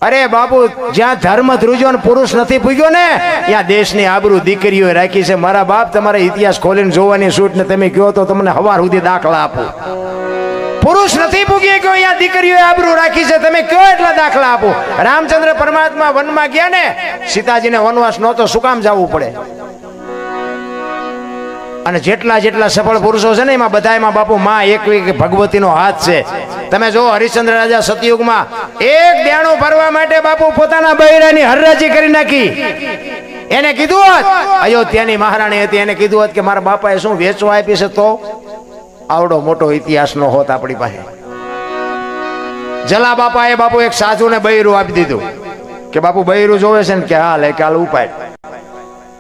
અરે બાપુ, જ્યાં ધર્મ ધ્રુજો ને પુરુષ નથી પૂગ્યો ને ત્યાં દેશની આબરૂ દીકરીઓ રાખી છે. મારા બાપ, તમારે ઇતિહાસ ખોલીને જોવાની છૂટ ને તમે કહો તો તમને હવાર સુધી દાખલા આપો. પુરુષ નથી પૂગી ગયો, અહીંયા દીકરીઓએ આબરૂ રાખી છે. તમે કયો એટલા દાખલા આપો. રામચંદ્ર પરમાત્મા વનમાં ગયા ને, સીતાજીને વનવાસ નહોતો, શું કામ જવું પડે? અને જેટલા જેટલા સફળ પુરુષો છે ને એમાં બધામાં બાપુ માં એક ભગવતીનો હાથ છે. તમે જો હરિશ્ચંદ્ર રાજા સતયુગમાં એક દેણું ભરવા માટે બાપુ પોતાના બૈરાની હરરાજી કરી નાખી. એને કીધું હોત, અયોધ્યાની મહારાણી હતી, એને કીધું હોત કે મારા બાપાએ શું વેચવા આપી છે તો આવડો મોટો ઇતિહાસ નો હોત આપણી પાસે. જલા બાપાએ બાપુ એક સાધુને બૈરું આપી દીધું કે બાપુ બૈરું જોવે છે ને કે હા લે કાલ ઉપાય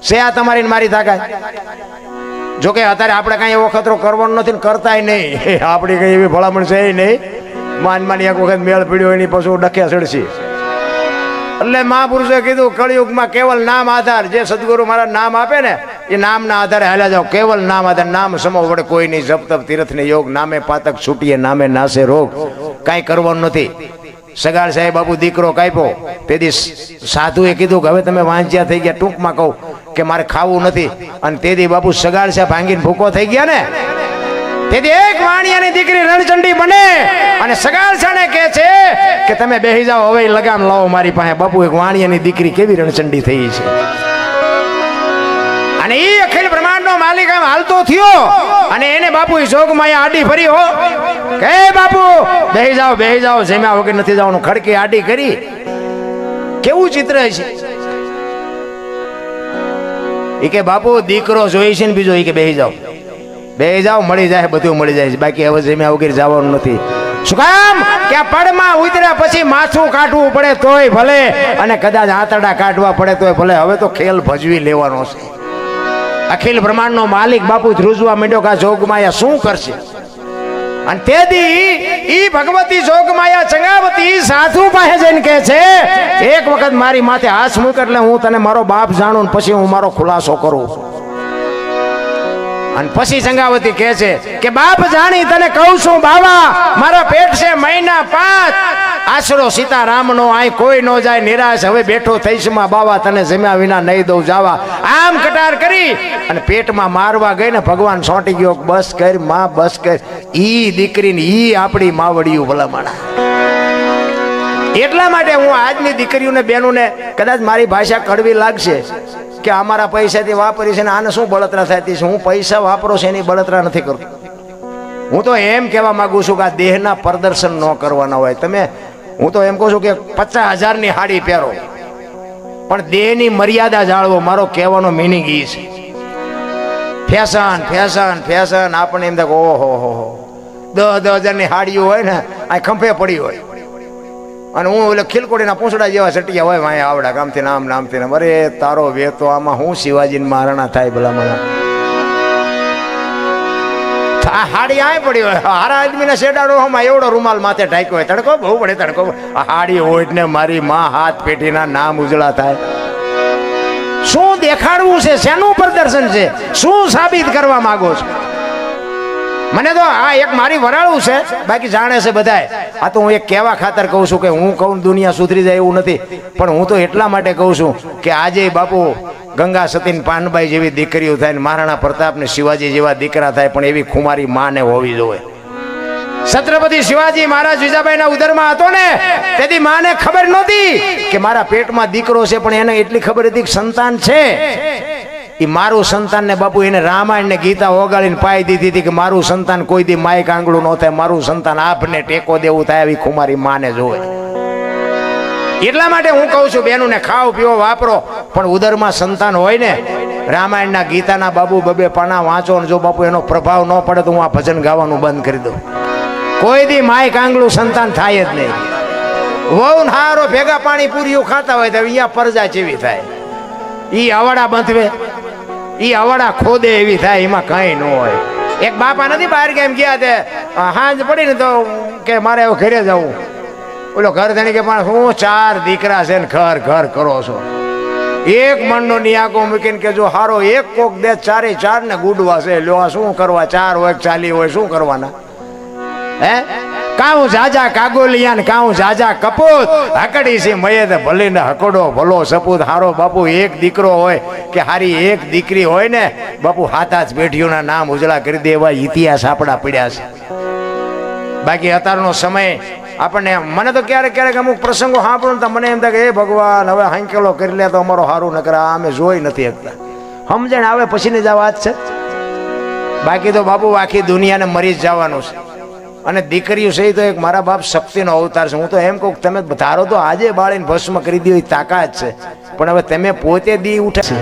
છે. આ તમારી મારી તાકાત. જોકે અત્યારે આપણે કઈ એવો ખતરો કરવાનો નથી, કરતાય નહીં. આપણી કઈ એવી ભલામણ છે નહીં. માની એક વખત મેળ પીડ્યો એની પછી ડખે ચડશી. એટલે મહાપુરુષોએ કીધું કળિયુગમાં કેવલ નામ આધાર, જે સદગુરુ મારા નામ આપે ને એ નામના આધારે હાલ્યા જાઓ. કેવલ નામ આધાર, નામ સમો વડે કોઈ નહીં. જપ તપ તીર્થ ને યોગ, નામે પાતક છૂટીએ નામે નાશે રોગ. કાંઈ કરવાનું નથી. સગાળ સાહેબ બાપુ દીકરો કાપ્યો, તેથી સાધુએ કીધું કે હવે તમે વાંચ્યા થઈ ગયા. ટૂંકમાં કહું કે મારે ખાવું નથી. અને તેથી બાપુ સગાળ સાહેબ ભાંગીને ભૂકો થઈ ગયા ને, તેથી એક વાણિયાની દીકરી રણચંડી બને અને સગાળ સાને કહે છે કે તમે બેહી જાઓ, હવે લગામ લાવો મારી પાસે. બાપુ એક વાણિયાની દીકરી કેવી રણચંડી થઈ છે. અને એ અખિલ બ્રહ્માંડનો માલિક આમ હાલતો થયો અને એને બાપુ જોગમાં આડી ફરી હો કે બાપુ બેહી જાઓ, જમ્યા વગર નથી જવાનું. ખડકી આડી કરી. કેવું ચિત્ર છે એ કે બાપુ દીકરો જોઈ છે ને બીજો એ કે બેહી જાઓ, મળી જાય, બધું મળી જાય છે. બાકી હવે જમ્યા વગર જવાનું નથી. શું કામ કે આ પડમાં ઉતર્યા પછી માથું કાઢવું પડે તોય ભલે, અને કદાચ આંતરડા કાઢવા પડે તોય ભલે. હવે તો ખેલ ભજવી લેવાનો છે. અખિલ બ્રહ્માંડનો માલિક બાપુ ધ્રુજવા માંડ્યો કે આ જોગમાયા શું કરશે. અને તેથી ઈ ભગવતી જોગમાયા ચંગાવતી સાધુ પાસે જઈને કહે છે એક વખત મારી માથે હાથ મૂક એટલે હું તને મારો બાપ જાણું ને પછી હું મારો ખુલાસો કરું. અને પછી ચંગાવતી કહે છે કે બાપ જાણી તને કહું છું બાવા, મારા પેટ છે મહિના 5, આશરો સીતારામનો આય કોઈ ન જાય નિરાશ. હવે બેઠો થઈશ માં બાવા, તને જમ્યા વિના નહીં દઉં જાવા. આમ કટાર કરી અને પેટમાં મારવા ગઈ ને ભગવાન સોંટી ગયો. બસ કર માં, બસ કર. ઈ દીકરીને ઈ આપણી માવડિયું ભલામણા. એટલા માટે હું આજની દીકરીઓને બહેનોને, કદાચ મારી ભાષા કડવી લાગશે કે અમારા પૈસાથી વાપરી છે ને આને શું બળતરા થતી છે, હું પૈસા વાપરો છે એની બળતરા નથી કરતો. હું તો એમ કહેવા માંગુ છું કે આ દેહના પ્રદર્શન ન કરવાના હોય. તમે, હું તો એમ કહું છું કે 50,000ની હાડી પહેરો પણ દેહની મર્યાદા જાળવો. મારો કહેવાનો મિનિંગ એ છે. ફેશન ફેશન ફેશન આપણે એમ થાય ઓહો હો 10,000ની હાડીઓ હોય ને આ ખંભે પડી હોય અને હું એટલે ખીલકોડીના પૂંછડા જેવા સટિયા હોય વાંહે આવડા ગામથી નામથી નામ. અરે તારો વેતો આમાં હું શિવાજી મહારાણા થાય ભલા મને. આ હાડી આય પડી હોય, હારા આદમીના શેડાડો હમણાં એવડો રૂમાલ માથે ઢાંક્યો હોય, તડકો બહુ પડે તડકો. આ હાડી હોય ને મારી માં હાથ પેટીના નામ ઉજળા થાય. શું દેખાડવું છે, શેનું પ્રદર્શન છે, શું સાબિત કરવા માંગો છો? મને તો આ એક મારી વરાળું છે, બાકી જાણે છે બધાય. આ તો હું એક કહેવા ખાતર કહું છું કે હું કહું દુનિયા સુધરી જાય એવું નથી, પણ હું તો એટલા માટે કહું છું કે આજે બાપુ ગંગા સતીન પાનબાઈ જેવી દીકરીઓ થાય ને મહારાણા પ્રતાપ ને શિવાજી જેવા દીકરા થાય, પણ એવી ખુમારી માને હોવી જોઈએ. છત્રપતિ શિવાજી મહારાજ વિજાબાઈના ઉદરમાં હતો ને તેથી માને ખબર નહોતી કે મારા પેટમાં દીકરો છે, પણ એને એટલી ખબર હતી કે સંતાન છે. એ મારું સંતાન ને બાપુ એને રામાયણ ને ગીતા ઓગાળીને પાઈ દીધી હતી કે મારું સંતાન કોઈ દી માયક આંગળું ન થાય, મારું સંતાન આપને ટેકો દેવું થાય એવી ખુમારી માને જોવે. એટલા માટે હું કહું છું બેનું ને ખાઓ પીવો વાપરો, પણ ઉદરમાં સંતાન હોય ને રામાયણના ગીતાના બાબુ બબે પાના વાંચો ને જો બાપુ એનો પ્રભાવ ન પડે તો હું આ ભજન ગાવાનું બંધ કરી દઉં. કોઈ દી માયક આંગળું સંતાન થાય જ નહીં. વહુ હારો ભેગા પાણી પૂરીઓ ખાતા હોય તો અહીંયા પરજા જેવી થાય. ઈ અવાડા બંધવે, ઈ અવાડા ખોદે એવી થાય, એમાં કઈ ન હોય. એક બાપા નથી બહાર કેમ ગયા તે હાંજ પડી ને તો કે મારે હવે ઘરે જવું. ઓલો ઘર ધણી કે પણ હું 4 દીકરા છે ને ઘર ઘર કરો છો. એક મણનો નિયાકો મૂકીને કે જો હારો એક કોક દે 4 ને ગુડવા છે લ્યો શું કરવા, 4 હોય 40 હોય શું કરવાના હે? કાઉ જાજા કાગોલિયાન કાઉ જાજા કપૂત હકડી છે મયે ભલે ને હકડો ભલો સપૂત હારો બાપુ એક દીકરો હોય કે હારી એક દીકરી હોય ને બાપુ હાથા જ પેઢીઓના નામ ઉજળા કરી દે એવા ઇતિહાસ આપણા પડ્યા છે. બાકી અત્યારનો સમય આપણને મને તો ક્યારેક ક્યારેક અમુક પ્રસંગો સાંભળું તો મને એમ થાય કે હે ભગવાન હવે હાંકેલો કરી લે તો અમારો સારું ન કરે. અમે જોઈ નથી શકતા. સમજણ આવે પછીની જ આ વાત છે. બાકી તો બાપુ આખી દુનિયાને મરી જ જવાનું છે. અને દીકરીઓ સહી તો એક મારા બાપ શક્તિનો અવતાર છે. હું તો એમ કહું તમે ધારો તો આજે બાળીને ભસ્મ કરી દો એ તાકાત છે, પણ હવે તમે પોતે દી ઉઠે છે.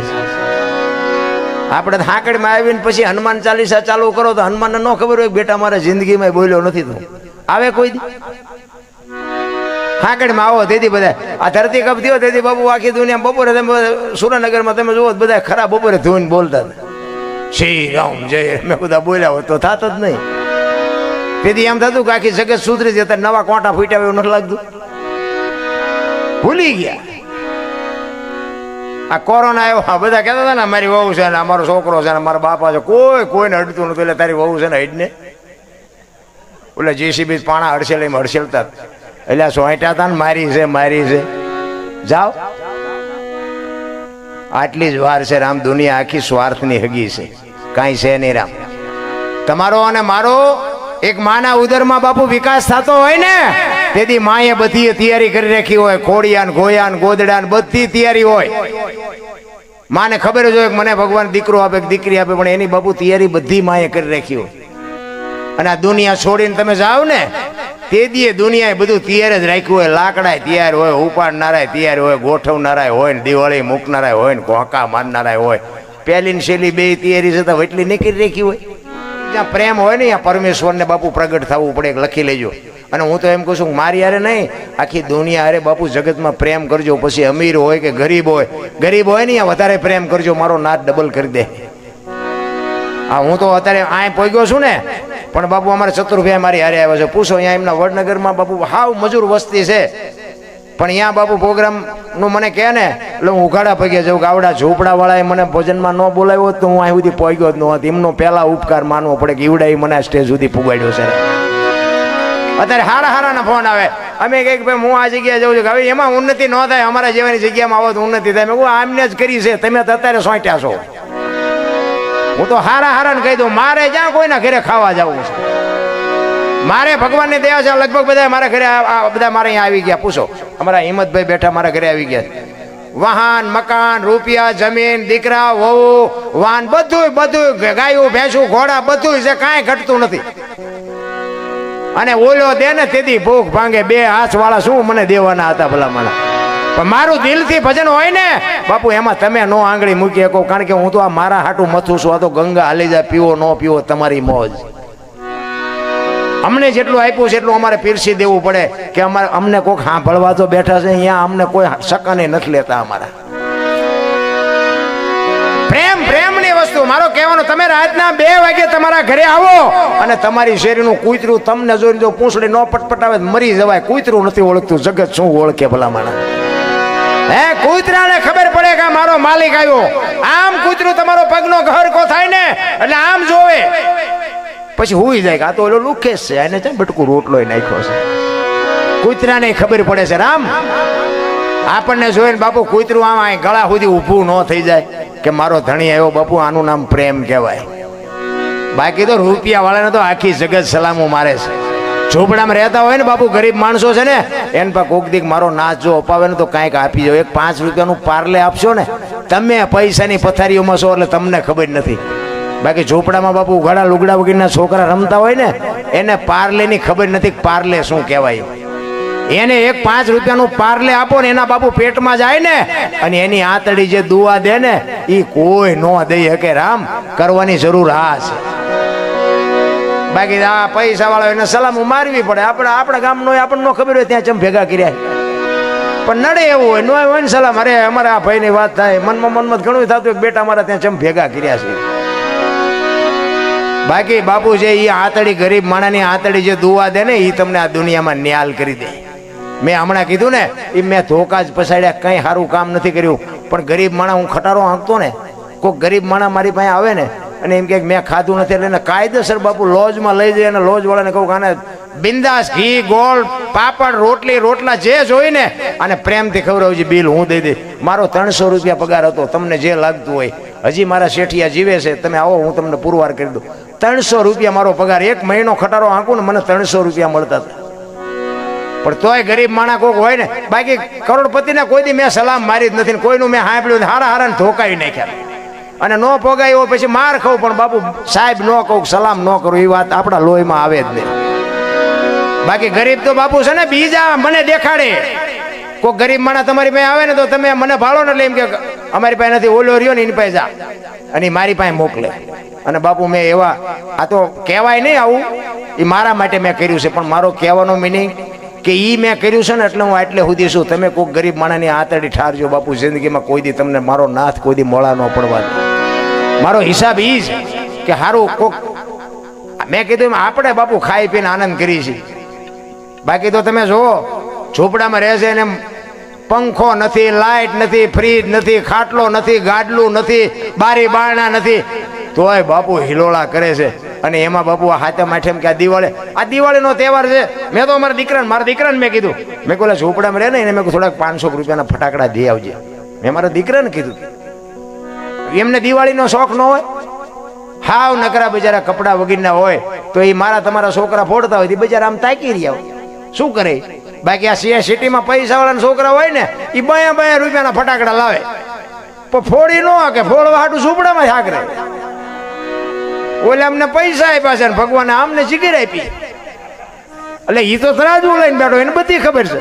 આપણે હાંકડમાં આવીને પછી હનુમાન ચાલીસા ચાલુ કરો તો હનુમાનને ન ખબર હોય બેટા મારા જિંદગીમાં બોલ્યો નથી તો આવે કોઈ દી. હાંકડમાં આવો તેથી બધા આ ધરતી કપ થયો તેથી બાપુ આખી દુનિયા બપોરે તમે સુરેન્દ્રનગરમાં તમે જુઓ બધા ખરા બપોરે ધોઈને બોલતા હતા શ્રી રામ જય. મેં બધા બોલ્યા હોત તો થાત જ નહીં. તેથી એમ થતું કે આખી જગત સુધરી જતા નવા કોટા ફૂટ્યા એવું નથી લાગતું. ભૂલી ગયા. આ કોરોના આવ્યો બધા કહેતા હતા ને મારી વહુ છે ને અમારો છોકરો છે ને મારા બાપા છે, કોઈને અડતું નતું. એટલે તારી વહુ છે ને હડને ઓલા જેસીબી પાણા હડસેલીમાં હડસેલતા એટલે સોંટ્યા હતા ને મારી છે જાઓ. આટલી જ વાર છે રામ. દુનિયા આખી સ્વાર્થની હગી છે, કાંઈ છે નહીં રામ. તમારો અને મારો એક માના ઉદરમાં બાપુ વિકાસ થતો હોય ને તેથી માએ બધી તૈયારી કરી રાખી હોય. ખોડિયાન ગોયાન ગોદડાન બધી તૈયારી હોય. માને ખબર જ હોય કે મને ભગવાન દીકરો આપે કે દીકરી આપે, પણ એની બાપુ તૈયારી બધી માએ કરી રાખી હોય. અને આ દુનિયા છોડીને તમે જાઓ ને તે દીએ દુનિયાએ બધું તૈયાર જ રાખ્યું હોય. લાકડા તૈયાર હોય, ઉપાડનારાય તૈયાર હોય, ગોઠવનારાય હોય ને દિવાળી મૂકનારાય હોય ને કોકા મારનારાય હોય. પહેલી ને છેલ્લી બે તૈયારી છે તો એટલી નહીં કરી રાખી હોય. જ્યાં પ્રેમ હોય ને ત્યાં પરમેશ્વરને બાપુ પ્રગટ થવું પડે. લખી લેજો. અને હું તો એમ કહું છું મારી હારે નહીં આખી દુનિયા હારે બાપુ જગતમાં પ્રેમ કરજો. પછી અમીર હોય કે ગરીબ હોય ને ત્યાં વધારે પ્રેમ કરજો. મારો નાચ ડબલ કરી દે. હા હું તો અત્યારે આ પહોંચ્યો છું ને, પણ બાપુ અમારે ચતુરભાઈ મારી હારે આવ્યા છે. પૂછો અહીંયા એમના વડનગરમાં બાપુ હાવ મજૂર વસ્તી છે, પણ અહીંયા બાપુ પ્રોગ્રામ નું મને કહે ને એટલે હું ઉઘાડા પગે જાઉં કે આવડા ઝૂંપડા વાળાએ મને ભોજનમાં ન બોલાવ્યો તો હું અહીં સુધી પહોંચ્યો જ નહોતો. એમનો પહેલા ઉપકાર માનવો પડે કે ઈવડાઈ મને સ્ટેજ સુધી પુગાડ્યો છે. અત્યારે હારા ફોન આવે. અમે કઈક ભાઈ હું આ જગ્યાએ જઉં છું કે હવે એમાં ઉન્નતિ ન થાય, અમારા જેવાની જગ્યામાં આવો તો ઉન્નતિ થાય. મેં આમને જ કરી છે, તમે તો અત્યારે સોંટ્યા છો. હું તો હારાને કહી દઉં મારે જ્યાં કોઈના ઘરે ખાવા જવું છે. મારે ભગવાનની દયા છે લગભગ બધા મારા ઘરે બધા મારે અહીંયા આવી ગયા. પૂછો અમારા હિંમતભાઈ બેઠા મારા ઘરે આવી ગયા. વાહન મકાન રૂપિયા જમીન દીકરા વહુ વાહન બધું ગાયું ભેંસું ઘોડા બધું છે, કાંઈ ઘટતું નથી. અને ઓલો દે ને તેથી ભૂખ ભાંગે. બે હાથ વાળા શું મને દેવાના હતા ભલા મારા. પણ મારું દિલથી ભજન હોય ને બાપુ એમાં તમે નો આંગળી મૂકી શકો. કારણ કે હું તો આ મારા હાટું મથું છું. આ તો ગંગા હાલી જાય, પીવો ન પીવો તમારી મોજ. અમને જેટલું આપ્યું છે એટલું અમારે પીરસી દેવું પડે કે અમને કોઈક સાંભળવા તો બેઠા છે અહીંયા, અમને કોઈ સકાને નથી લેતા. અમારા પ્રેમની વસ્તુ મારો કહેવાનો, તમે રાતના 2 વાગે તમારા ઘરે આવો અને તમારી શેરીનું કૂતરું તમને જોઈને જો પૂંછડી ન પટપટાવે મરી જવાય. કૂતરું નથી ઓળખતું, જગત શું ઓળખે ભલા માણા. હે કૂતરાને ખબર પડે કે મારો માલિક આવ્યો. આમ કૂતરું તમારો પગનો ઘરકો થાય ને એટલે આમ જોવે પછી હુઈ જાય કે આ તો ઓલો લુખેશ છે, એને છે બટકું રોટલો નાખ્યો છે. કૂતરાને ખબર પડે છે રામ. આપણને જોઈને બાપુ કૂતરું આમ ગળા સુધી ઊભું ન થઈ જાય કે મારો ધણી આવ્યો. બાપુ આનું નામ પ્રેમ કહેવાય. બાકી તો રૂપિયા વાળાને તો આખી જગત સલામો મારે છે. ઝૂંપડામાં રહેતા હોય ને બાપુ ગરીબ માણસો છે ને એને પર કોક દીક મારો નાચ જો અપાવે ને તો કાંઈક આપી જાવ. એક 5 રૂપિયાનું પાર્લે આપશો ને તમે પૈસાની પથારીઓમાં છો એટલે તમને ખબર નથી. બાકી ઝૂંપડામાં બાપુ ઘણા લુગડા વગરના છોકરા રમતા હોય ને એને પાર્લેની ખબર નથી પાર્લે શું કહેવાય. એને એક 5 રૂપિયાનું પાર્લે આપો ને એના બાપુ પેટમાં જાય ને અને એની આંતડી જે દુઆ દે ને એ કોઈ ન દઈ શકે રામ. કરવાની જરૂર આ છે. બાકી આ પૈસા વાળો એને સલામ મારવી પડે. આપણા ગામનો આપણને ખબર હોય ત્યાં ચમ ભેગા કર્યા પણ નડે એવું હોય ન હોય ને સલામ. અરે અમારે આ ભાઈની વાત થાય મનમાં ઘણું થતું એક બેટા અમારા ત્યાં ચમ ભેગા કર્યા છે. બાકી બાપુ છે એ આંતડી ગરીબ માણાની આંતડી જે દુઆ દે ને એ તમને આ દુનિયામાં ન્યાલ કરી દે. મેં હમણાં કીધું ને એ મેં ધોકા જ પસાડ્યા, કંઈ સારું કામ નથી કર્યું. પણ ગરીબ માણા હું ખટારો હાંકતો ને કોઈક ગરીબ માણા મારી પાસે આવે ને અને એમ કે મેં ખાધું નથી એટલે એને કાયદેસર બાપુ લોજમાં લઈ જઈએ અને લોજવાળાને કહું કે આને બિંદાસ ઘી ગોળ પાપડ રોટલા જે જોઈને અને પ્રેમથી ખવડાવજો, બિલ હું દઈ દઈ. મારો 300 રૂપિયા પગાર હતો. તમને જે લાગતું હોય, હજી મારા શેઠિયા જીવે છે, તમે આવો હું તમને પુરવાર કરી દઉં. 300 રૂપિયા મારો પગાર, 1 મહિનો ખટારો આંકું ને મને 300 રૂપિયા મળતા હતા. પણ તોય ગરીબ માણા કોક હોય ને, બાકી કરોડપતિને કોઈ દી મેં સલામ મારી જ નથી, કોઈનું મેં સાંભળ્યું હારા ને ધોકાવી નાખ્યા. અને નો પોગાયો પછી માર ખાવ, પણ બાપુ સાહેબ નો કહું, સલામ ન કરું, એ વાત આપણા લોહીમાં આવે જ નહીં. બાકી ગરીબ તો બાપુ છે ને બીજા મને દેખાડે. કોઈ ગરીબ માણસ તમારી પાસે આવે ને તો તમે મને ભાળો ને એટલે એમ કે અમારી પાસે નથી, ઓલો રહ્યો ને એની પાસે જા, અને મારી પાસે મોકલે. અને બાપુ મેં એવા, આ તો કહેવાય નહીં આવું, એ મારા માટે મેં કર્યું છે, પણ મારો કહેવાનો મિનિંગ કે ઈ મેં કર્યું છે ને એટલે હું આટલે સુધી છું. તમે કોઈ ગરીબ માણસની આતડી ઠારજો બાપુ, જિંદગીમાં કોઈ દી તમને મારો નાથ કોઈ દી મોળા ન પડવા દે. મારો હિસાબ ઈ જ કે હારું કોક મેં કીધું આપણે બાપુ ખાઈ પીને આનંદ કરી છે. બાકી તો તમે જુઓ ઝૂંપડામાં રહેશે ને પંખો નથી, લાઇટ નથી, ફ્રીજ નથી, ખાટલો નથી, ગાડલું નથી, બારી બારણા નથી, તોય બાપુ હિલોળા કરે છે. અને એમાં બાપુ આ હાથે માઠેમ કે આ દિવાળીનો તહેવાર છે. મેં તો મારા દીકરાને મેં કીધું, મેં કોલા ઝૂંપડામાં રહે ને એને મેં થોડાક 500 રૂપિયાના ફટાકડા દઈ આવજે. મેં મારા દીકરાને કીધું. એમને દિવાળીનો શોખ ન હોય, હાવ નકરા બજારા કપડા વગીરના હોય તો એ મારા તમારા છોકરા ફોડતા હોય બજાર આમ તાકી રહ્યા શું કરે. બાકી આ સિટીમાં પૈસા વાળાના છોકરા હોય ને એ 2 રૂપિયાના ફટાકડા લાવે, પણ ફોડી ન કે ફોડવા હાટું ઝૂંપડામાં હાકરે. ઓલે અમને પૈસા આપ્યા છે ને ભગવાને આમને જીગીર આપી, એટલે એ તો તરાજુ લઈને બેઠો, એને બધી ખબર છે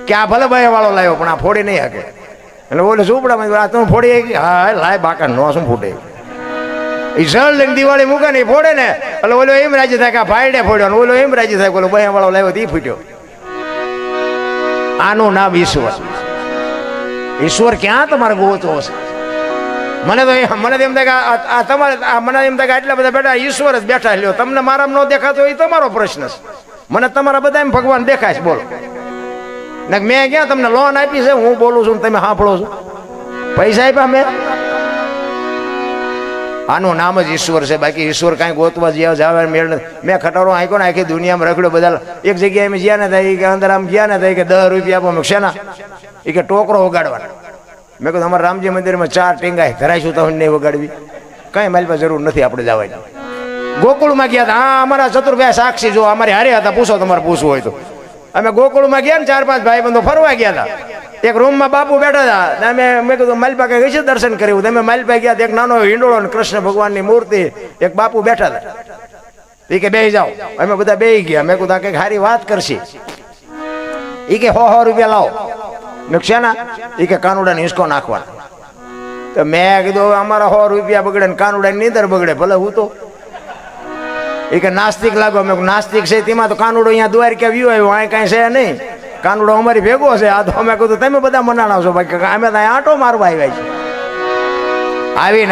કે આ ભલે ભાઈ વાળો લાવ્યો પણ આ ફોડી નહીં હાકે. એટલે ઓલે ઝૂંપડામાં તમે ફોડી, હા લાય બાકા નો શું ફૂટે. એ સળ લઈને દિવાળી મૂકે ને ફોડે ને એટલે ઓલો એમ રાજી થાય કે આ ભાઈડે ફોડ્યો, ઓલો એમ રાજી થાય કે ઓલો ભાઈ વાળો લાવ્યો એ ફૂટ્યો. આનું નામ ઈશ્વર. ઈશ્વર ક્યાં તમારે ગોતો છે? મને તો એમ થાય કે આ તમારે મને એમ થાય કે આટલા બધા બેઠા ઈશ્વર જ બેઠા લ્યો. તમને મારામાં ન દેખાતો એ તમારો પ્રશ્ન છે, મને તમારા બધા એમ ભગવાન દેખાય છે. બોલો ને મેં ક્યાં તમને લોન આપી છે? હું બોલું છું તમે સાંભળો છો? પૈસા આપ્યા મેં? આનું નામ જ ઈશ્વર છે. બાકી ઈશ્વર કાંઈ ગોતવા જવા મેળ નથી. મેં ખટારો આંક્યો ને આખી દુનિયામાં રખડ્યો. બધા એક જગ્યાએ અમે ગયા ને થાય કે અંદર આમ ગયા ને થાય કે 10 રૂપિયા આપો. શેના? એ કે ટોકરો વગાડવાનો. મેં કહ્યું અમારા રામજી મંદિરમાં 4 ટીંગાય ધરાઈશું તો નહીં વગાડવી, કઈ મારી પાસે જરૂર નથી આપણે જવાની. ગોકુળમાં ગયા હતા, હા અમારા ચતુર્ભાઈ સાક્ષી જો અમારે હારે હતા, પૂછો તમારે પૂછવું હોય તો. અમે ગોકુળમાં ગયા ને 4-5 ભાઈબંધો ફરવા ગયા હતા. એક રૂમમાં બાપુ બેઠા હતા. મેં કીધું માલપા કઈ છે દર્શન કર્યું? તમે માલપા ગયા એક નાનો હિંડોળો ને કૃષ્ણ ભગવાનની મૂર્તિ, એક બાપુ બેઠા હતા. એ કે બેસી જાઓ. અમે બધા બેસી ગયા. મેં કીધું કઈક સારી વાત કરશે. એ કે 100 રૂપિયા લાવો. શેના? એ કે કાનુડા ને હિંચકો નાખવાનો. તો મેં કીધું અમારા 100 રૂપિયા બગડે ને કાનુડા ની નીંદર બગડે, ભલે હું તો. એ કે નાસ્તિક લાગો. મેં નાસ્તિક છે તેમાં તો કાનુડો અહીંયા દ્વારકા વ્યુ આવ્યો, અહીં કાંઈ છે નહીં. કાનુડો અમારી ભેગો છે. આ તો અમે કીધું તમે બધા મનાણા છો બાકી અમે ત્યાં આંટો મારવા આવ્યા છીએ.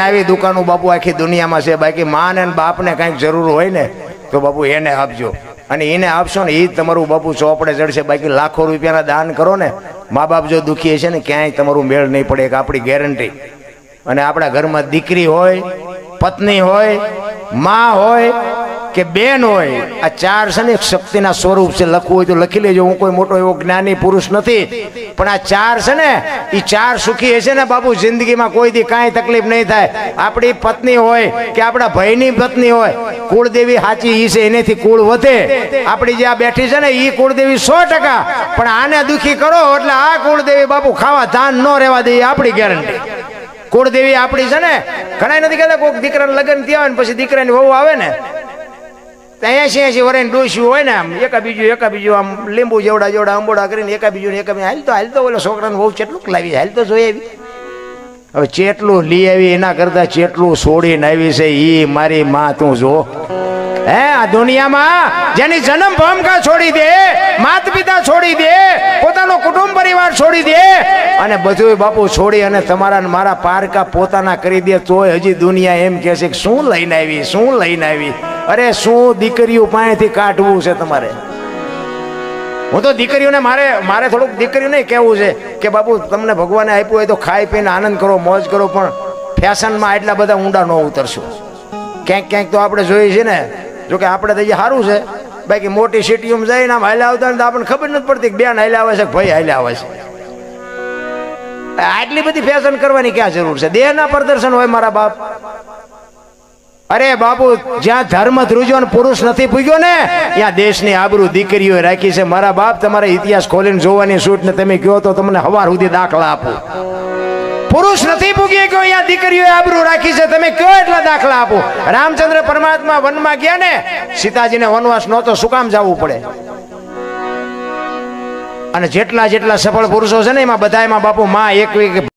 આવી દુકાનો બાપુ આખી દુનિયામાં છે. બાકી માં ને બાપને કાંઈક જરૂર હોય ને તો બાપુ એને આપજો, અને એને આપશો ને એ તમારું બાપુ ચોપડે ચડશે. બાકી લાખો રૂપિયાના દાન કરો ને, મા બાપ જો દુખી છે ને ક્યાંય તમારું મેળ નહીં પડે, એક આપણી ગેરંટી. અને આપણા ઘરમાં દીકરી હોય, પત્ની હોય, માં હોય કે બેન હોય, આ 4 છે ને એક શક્તિના સ્વરૂપ છે. લખવું હોય તો લખી લેજો. હું કોઈ મોટો એવો જ્ઞાની પુરુષ નથી, પણ આ 4 છે ને એ 4 સુખી હશે ને બાપુ જિંદગીમાં કોઈ દી કાંઈ તકલીફ નહીં થાય. આપણી પત્ની હોય કે આપણા ભાઈની પત્ની હોય, કુળદેવી સાચી ઈ છે, એનેથી કુળ વધે. આપણી જે આ બેઠી છે ને એ કુળદેવી 100%, પણ આને દુખી કરો એટલે આ કુળદેવી બાપુ ખાવા ધાન ન રહેવા દે, આપણી ગેરંટી. કુળદેવી આપણી છે ને, ઘણા નથી કહેતા કોઈક દીકરાને લગ્ન થયા હોય ને પછી દીકરાની વહુ આવે ને 80 વર્ષની ડોસ્યું હોય ને, આમ એકા બીજું આમ લીંબુ જેવડા અંબોડા કરીને એકા બીજું હાલતો ઓલો છોકરાને બહુ ચેટલું લાવી, હાલતો જોઈ આવી. હવે ચેટલું લઈ આવી એના કરતા ચેટલું છોડીને આવી છે ઈ મારી માં તું જો. હે આ દુનિયામાં જેની જન્મ ભૂમિકા છોડી દે, માતા પિતા છોડી દે, પોતાનો કુટુંબ પરિવાર છોડી દે અને બધું બાપુ છોડી અને તમારા મારા પારકા પોતાના કરી દે, તોય હજી દુનિયા એમ કહે છે કે શું લઈને આવી. અરે શું દીકરીઓ પાસેથી કાઢવું છે તમારે? હું તો દીકરીઓને મારે થોડુંક દીકરીઓને કહેવું છે કે બાપુ તમને ભગવાને આપ્યું હોય તો ખાઈ પીને આનંદ કરો, મોજ કરો, પણ ફેશનમાં એટલા બધા ઊંડા ન ઉતરશો. ક્યાંક ક્યાંક તો આપણે જોઈએ છે ને, જોકે આપણે તો સારું છે, બાકી મોટી સિટીઓમાં જઈને આમ હાલ્યા આવતા તો આપણને ખબર નથી પડતી કે બેન હાલ્યા આવે છે કે ભાઈ હાલ્યા આવે છે. આટલી બધી ફેશન કરવાની ક્યાં જરૂર છે? દેહના પ્રદર્શન હોય મારા બાપ. અરે બાપુ, જ્યાં ધર્મ ધ્રુજો પુરુષ નથી પૂગ્યો ને ત્યાં દેશની આબરૂ દીકરીઓ રાખી છે મારા બાપ. તમારે ઇતિહાસ ખોલીને જોવાની છૂટ ને તમે કહો તો તમને હવાર સુધી દાખલા આપો. પુરુષ નથી પૂગી ગયો, અહીંયા દીકરીઓએ આબરૂ રાખી છે. તમે કયો એટલા દાખલા આપો. રામચંદ્ર પરમાત્મા વનમાં ગયા ને, સીતાજીને વનવાસ નહોતો, શું કામ જવું પડે? અને જેટલા જેટલા સફળ પુરુષો છે ને એમાં બધામાં બાપુ માં એક